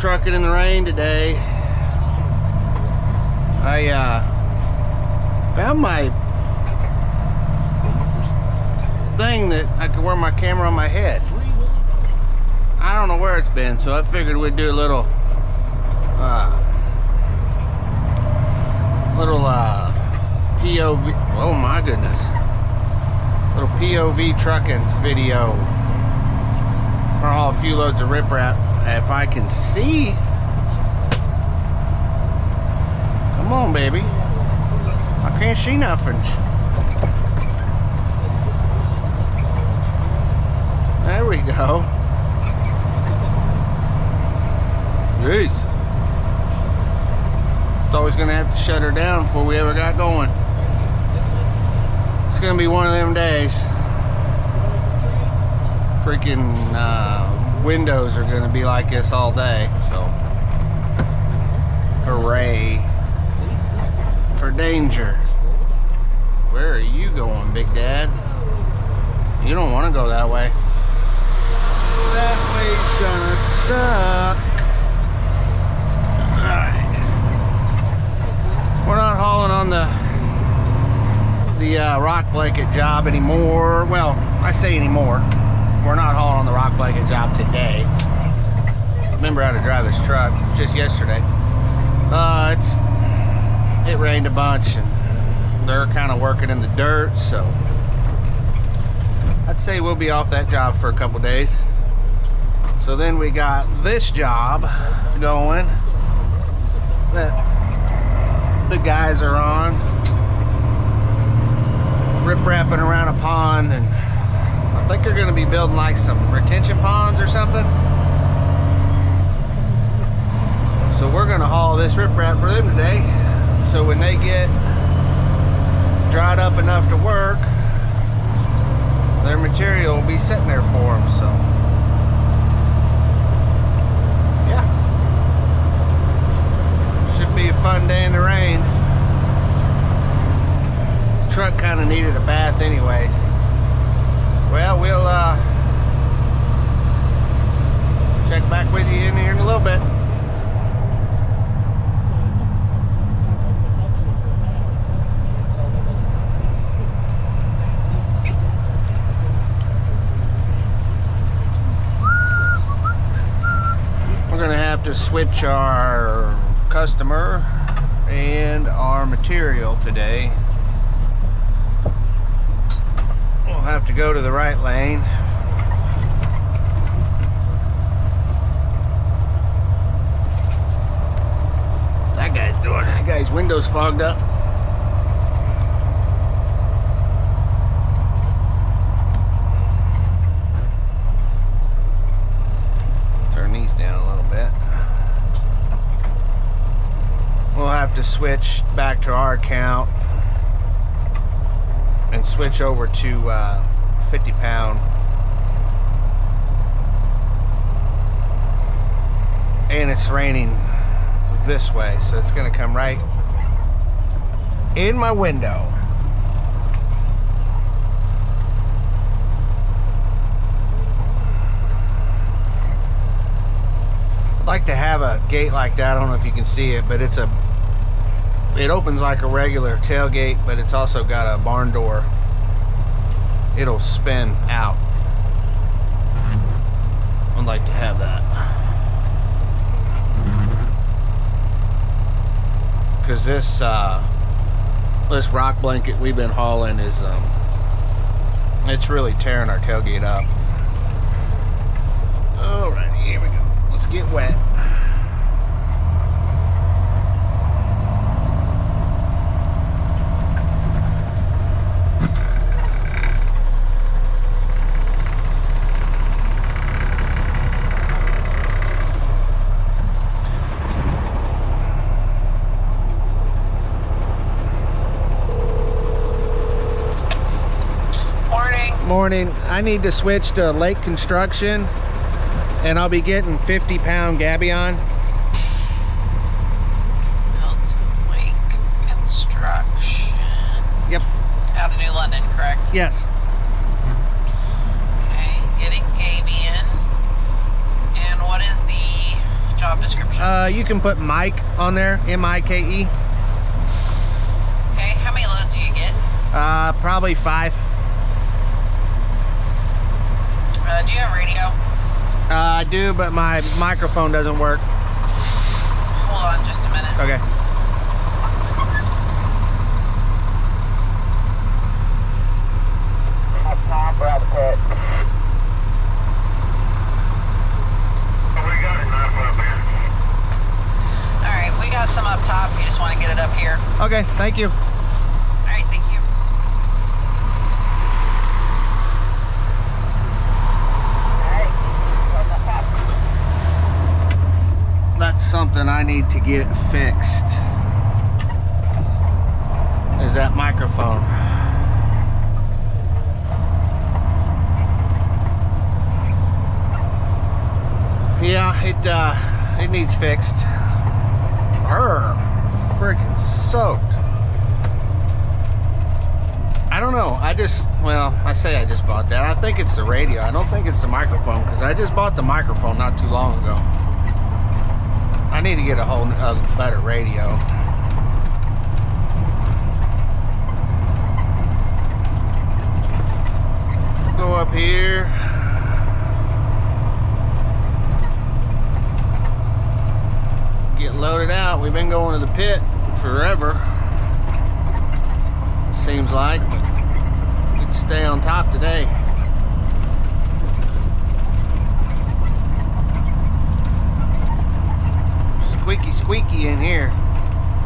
trucking in the rain today. I found my thing that I could wear my camera on my head. I don't know where it's been, so I figured we'd do a little POV. Oh my goodness, little POV trucking video. I'm gonna haul a few loads of riprap if I can see. Come on, baby. I can't see nothing. There we go. Jeez. Thought we was gonna have to shut her down before we ever got going. It's gonna be one of them days. Freaking windows are gonna be like this all day, so hooray for danger. Where are you going, Big Dad? You don't want to go that way. That way's gonna suck. Alright. We're not hauling on the rock blanket job anymore. Well, I say anymore. We're not hauling on the rock blanket job today. Remember how to drive this truck just yesterday. It rained a bunch and they're kind of working in the dirt, so I'd say we'll be off that job for a couple days. So then we got this job going that the guys are on, rip-rapping around a pond, and I think they're going to be building like some retention ponds or something. So we're going to haul this riprap for them today, so when they get dried up enough to work, their material will be sitting there for them. So yeah, should be a fun day in the rain. Truck kind of needed a bath anyways. Well, we'll check back with you in here in a little bit. We're gonna have to switch our customer and our material today. We'll have to go to the right lane. That guy's windows fogged up. Turn these down a little bit. We'll have to switch back to our account and switch over to 50-pound. And it's raining this way, so it's gonna come right in my window. I'd like to have a gate like that. I don't know if you can see it, but it opens like a regular tailgate, but it's also got a barn door. It'll spin out. I'd like to have that, because this rock blanket we've been hauling is it's really tearing our tailgate up. Alright, here we go. Let's get wet. Morning. I need to switch to Lake Construction, and I'll be getting 50-pound gabion. Built Lake Construction. Yep. Out of New London, correct? Yes. Okay, getting gabion. And what is the job description? You can put Mike on there, M-I-K-E. Okay, how many loads do you get? Probably 5. Do you have radio? I do, but my microphone doesn't work. Hold on just a minute. Okay. Tom, grab the pit. We got enough up here. Alright, we got some up top. You just want to get it up here. Okay, thank you. Alright, thank you. That's something I need to get fixed. Is that microphone. Yeah, it needs fixed. Freaking soaked. I don't know. I say I just bought that. I think it's the radio. I don't think it's the microphone because I just bought the microphone not too long ago. I need to get a better radio. Go up here. Get loaded out. We've been going to the pit forever. Seems like. We can stay on top today. Squeaky in here.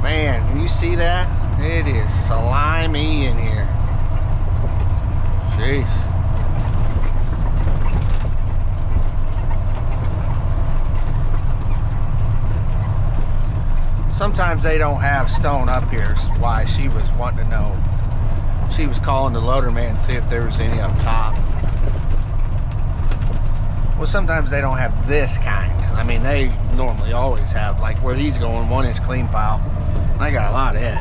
Man, can you see that? It is slimy in here. Jeez. Sometimes they don't have stone up here, is why she was wanting to know. She was calling the loader man to see if there was any up top. Well, sometimes they don't have this kind. I mean, they normally always have, like where he's going, 1-inch clean pile. I got a lot of it.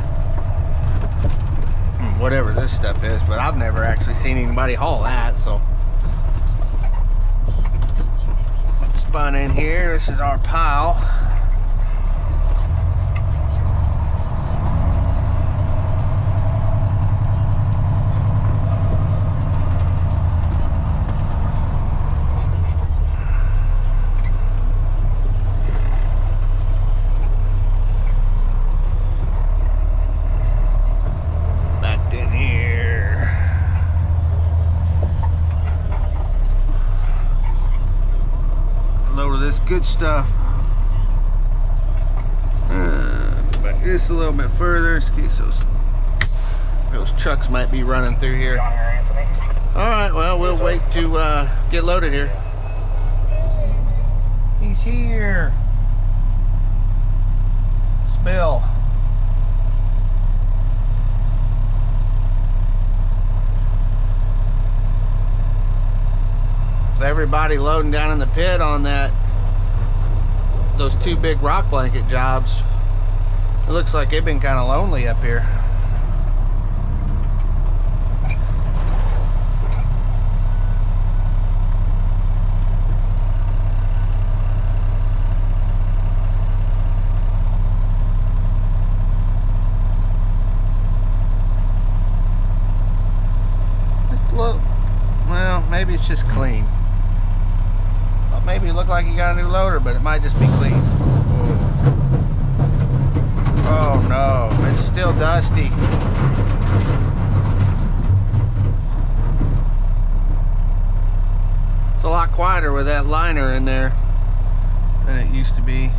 Whatever this stuff is, but I've never actually seen anybody haul that, so. Spun in here, this is our pile. Good stuff. Back just a little bit further in case those trucks might be running through here. All right, well, we'll wait to get loaded here. He's here. Spill. Is everybody loading down in the pit on those 2 big rock blanket jobs? It looks like they've been kind of lonely up here. Just look. Well, maybe it's just clean. Maybe it looked like you got a new loader, but it might just be clean. Oh no, it's still dusty. It's a lot quieter with that liner in there than it used to be.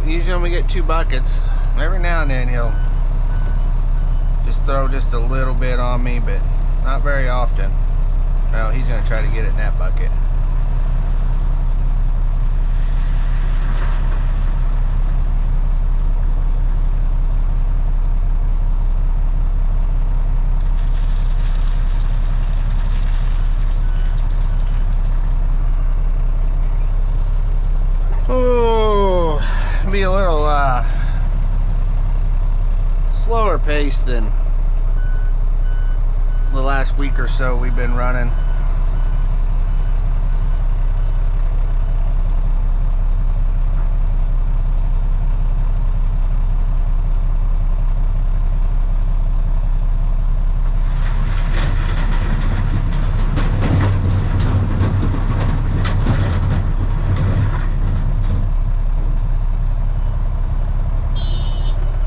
Usually we get 2 buckets. Every now and then he'll just throw just a little bit on me, but not very often. Well, he's going to try to get it in that bucket. Oh, slower pace than the last week or so we've been running.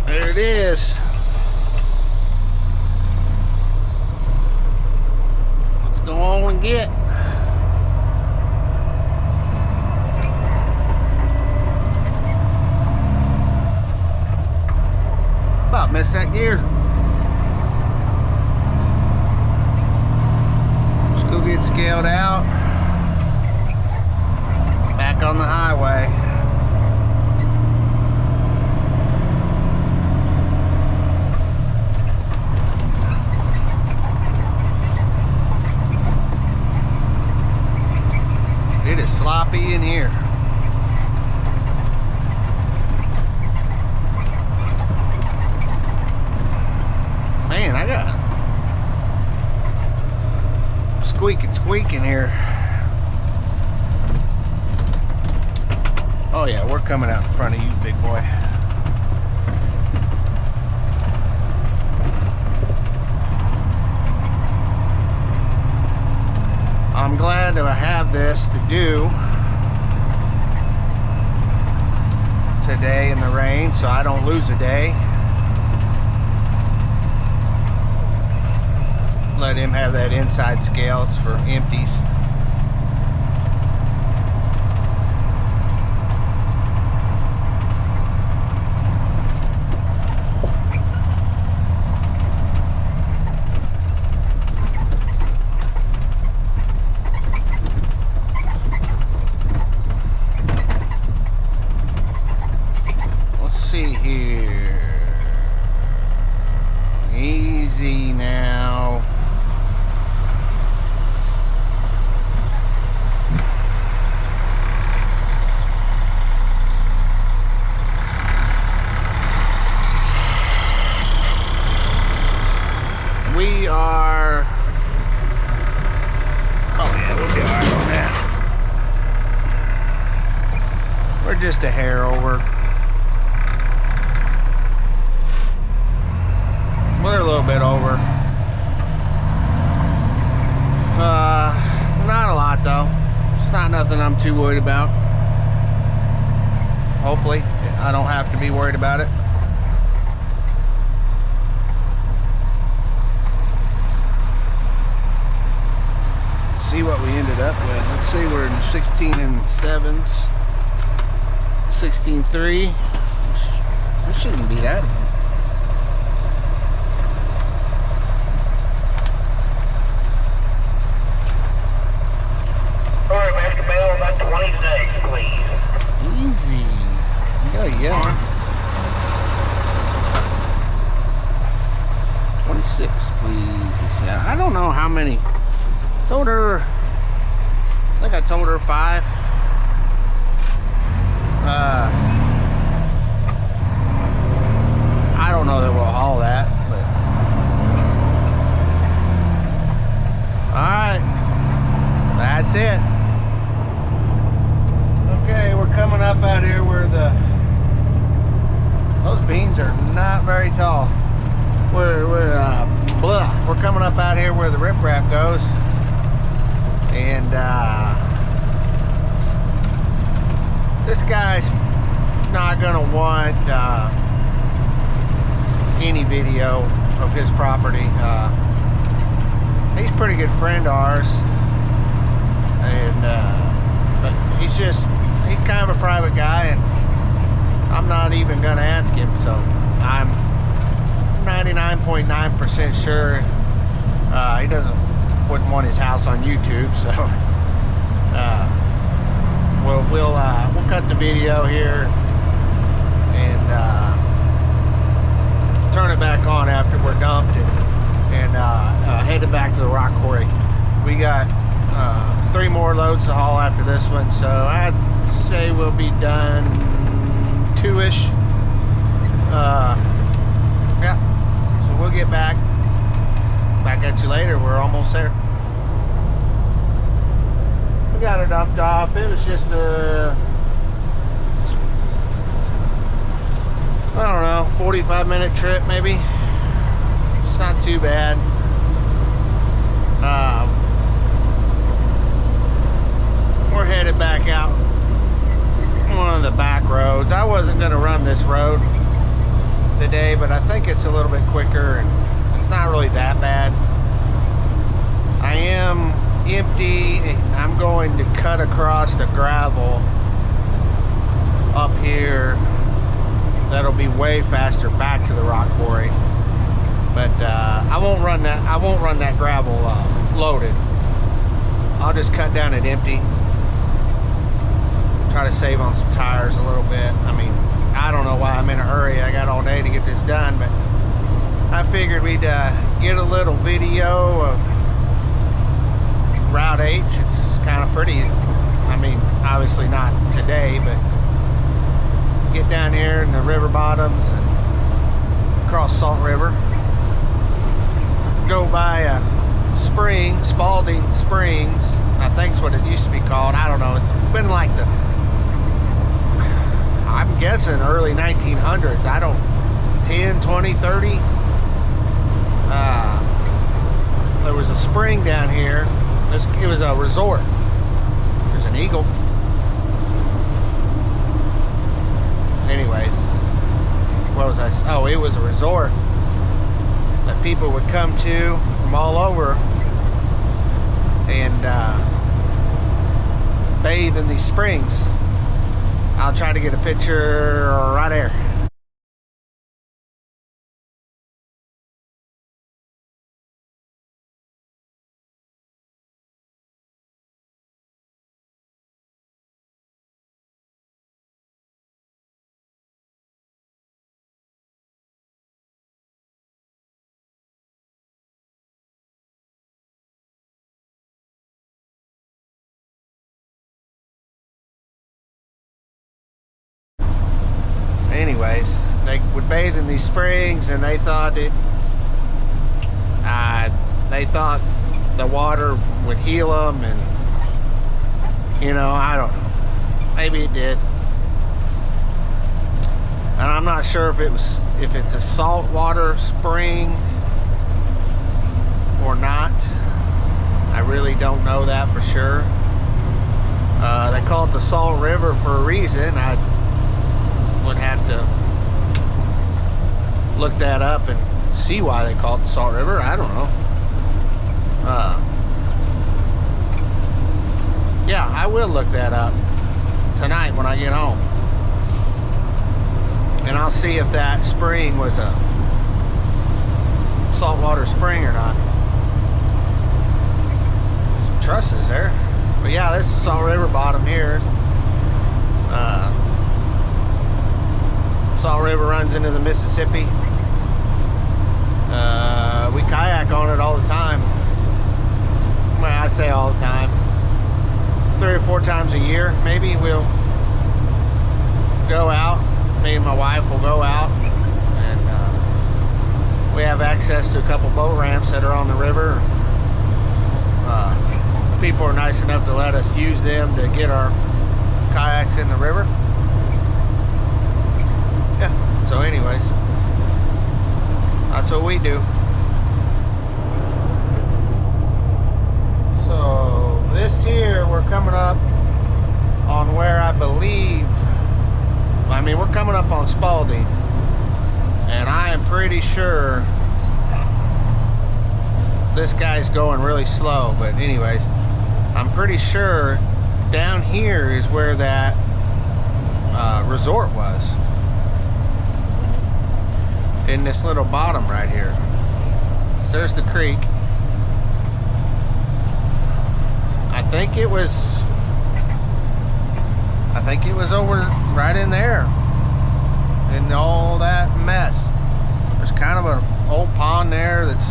There it is. Let's go on and get. About missed that gear. Let's go get scaled out. Back on the highway. It is sloppy in here. Man, I got squeaking here. Oh yeah, we're coming out in front of you, big boy. I'm glad that I have this to do today in the rain so I don't lose a day. Let him have that inside scale. It's for empties. See here. Easy now. We are. Oh yeah, we'll be alright on that. We're just a hair over. We're a little bit over. Not a lot though. It's not nothing I'm too worried about. Hopefully, I don't have to be worried about it. Let's see what we ended up with. Let's see, we're in 16 and 7s. 16.3. That shouldn't be that. About 26, please. Easy. You got a yellow. 26, please. He said. I don't know how many. Told her. I think I told her 5. I don't know that we'll haul that, but. Alright. That's it. Okay, we're coming up out here where those beans are not very tall. We're coming up out here where the riprap goes, and this guy's not gonna want any video of his property. He's a pretty good friend of ours, and but he's kind of a private guy, and I'm not even gonna ask him, so I'm 99.9% sure he wouldn't want his house on YouTube, so we'll cut the video here and turn it back on after we're dumped and headed back to the rock quarry. We got 3 more loads to haul after this one, so I'd say we'll be done 2-ish. Yeah. back at you later. We're almost there. We got it dumped off. It was just a, I don't know, 45-minute trip maybe. It's not too bad. We're headed back out one of the back roads. I wasn't going to run this road today, but I think it's a little bit quicker and it's not really that bad. I am empty. I'm going to cut across the gravel up here. That'll be way faster back to the rock quarry. But I won't run that gravel loaded. I'll just cut down it empty. Try to save on some tires a little bit. I mean, I don't know why I'm in a hurry. I got all day to get this done, but I figured we'd get a little video of Route H. It's kind of pretty. I mean, obviously not today, but get down here in the river bottoms and cross Salt River. Go by a spring, Spalding Springs. I think's what it used to be called. I don't know. It's been like the, I'm guessing early 1900s. I don't, 10, 20, 30. There was a spring down here. It was a resort. There's an eagle. Anyways, what was I? Oh, it was a resort that people would come to from all over and bathe in these springs. I'll try to get a picture right there. Anyways, they would bathe in these springs, and they thought the water would heal them, and you know, I don't know, maybe it did, and I'm not sure if it's a saltwater spring or not. I really don't know that for sure. They call it the Salt River for a reason. I would have to look that up and see why they call it the Salt River. I don't know. Yeah, I will look that up tonight when I get home, and I'll see if that spring was a saltwater spring or not. Some trusses there, but yeah, this is Salt River bottom here. Salt River runs into the Mississippi. We kayak on it all the time. Well, I say all the time. 3 or 4 times a year, maybe we'll go out. Me and my wife will go out, and we have access to a couple boat ramps that are on the river. People are nice enough to let us use them to get our kayaks in the river. Yeah, so anyways, that's what we do. So this here, we're coming up on where I believe, I mean, we're coming up on Spalding, and I am pretty sure this guy's going really slow, but anyways, I'm pretty sure down here is where that resort was, in this little bottom right here. So there's the creek. I think it was over right in there, in all that mess. There's kind of an old pond there that's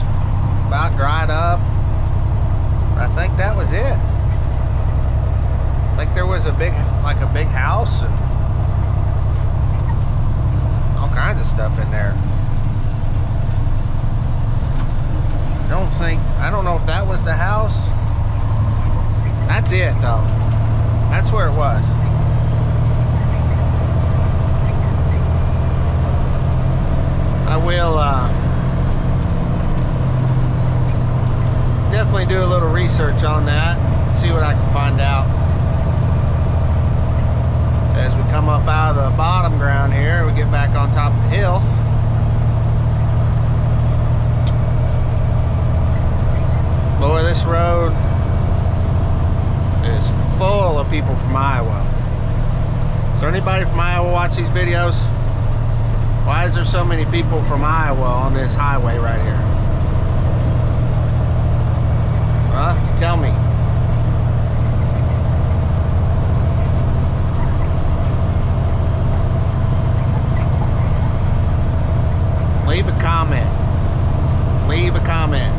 about dried up. I think that was it. I think there was a big house and all kinds of stuff in there. though. That's where it was. I will definitely do a little research on that, see what I can find out. As we come up out of the bottom ground here, we get back on top of the hill. Boy, this road is full of people from Iowa. Is there anybody from Iowa watch these videos? Why is there so many people from Iowa on this highway right here? Huh? Tell me. Leave a comment. Leave a comment.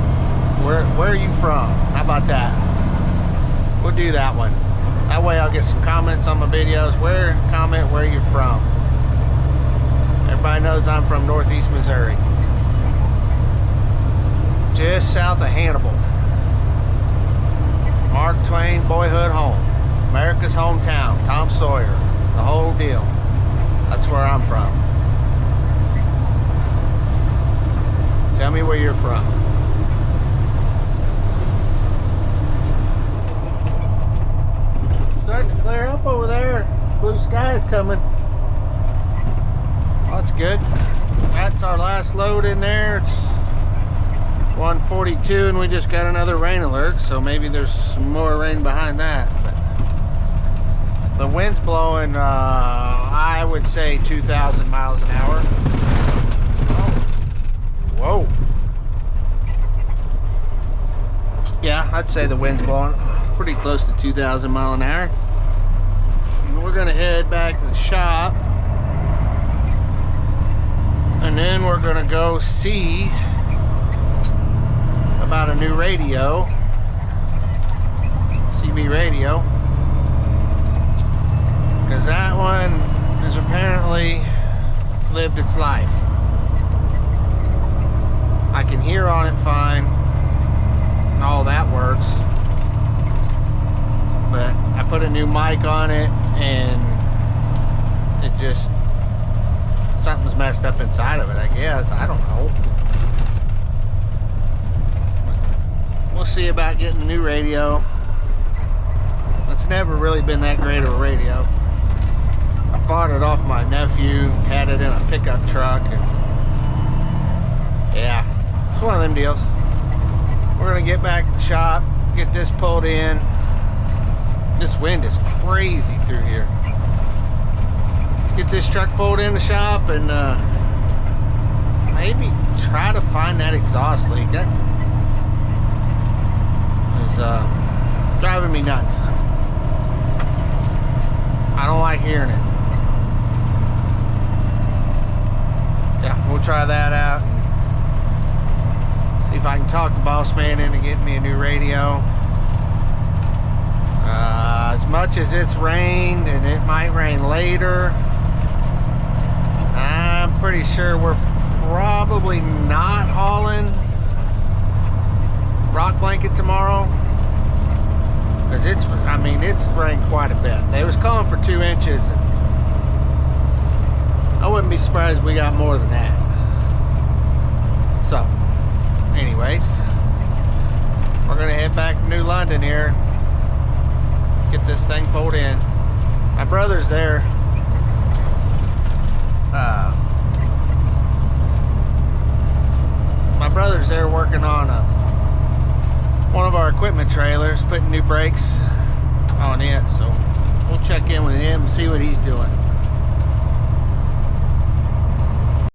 Where are you from? How about that? We'll do that one. That way I'll get some comments on my videos. Comment where you're from. Everybody knows I'm from Northeast Missouri. Just south of Hannibal. Mark Twain boyhood home. America's hometown. Tom Sawyer. The whole deal. That's where I'm from. Tell me where you're from. Starting to clear up over there. Blue sky is coming. Oh, that's good. That's our last load in there. It's 1:42 and we just got another rain alert, so maybe there's some more rain behind that. But the wind's blowing, I would say 2,000 miles an hour. Whoa. Yeah, I'd say the wind's blowing pretty close to 2,000 miles an hour. And we're gonna head back to the shop. And then we're gonna go see about a new radio. CB radio. Because that one has apparently lived its life. I can hear on it fine, and all that works, but I put a new mic on it and it just, something's messed up inside of it, I guess. I don't know. We'll see about getting a new radio. It's never really been that great of a radio. I bought it off my nephew, had it in a pickup truck, and yeah. It's one of them deals. We're gonna get back to the shop, get this pulled in. This wind is crazy through here. Get this truck pulled in the shop and maybe try to find that exhaust leak. That is driving me nuts. I don't like hearing it. Yeah, we'll try that out. See if I can talk the boss man into getting me a new radio. As much as it's rained, and it might rain later, I'm pretty sure we're probably not hauling rock blanket tomorrow. Because it's rained quite a bit. They was calling for 2 inches. And I wouldn't be surprised if we got more than that. So, anyways, we're gonna head back to New London here, get this thing pulled in. My brother's there. My brother's there working on one of our equipment trailers, putting new brakes on it, so we'll check in with him and see what he's doing.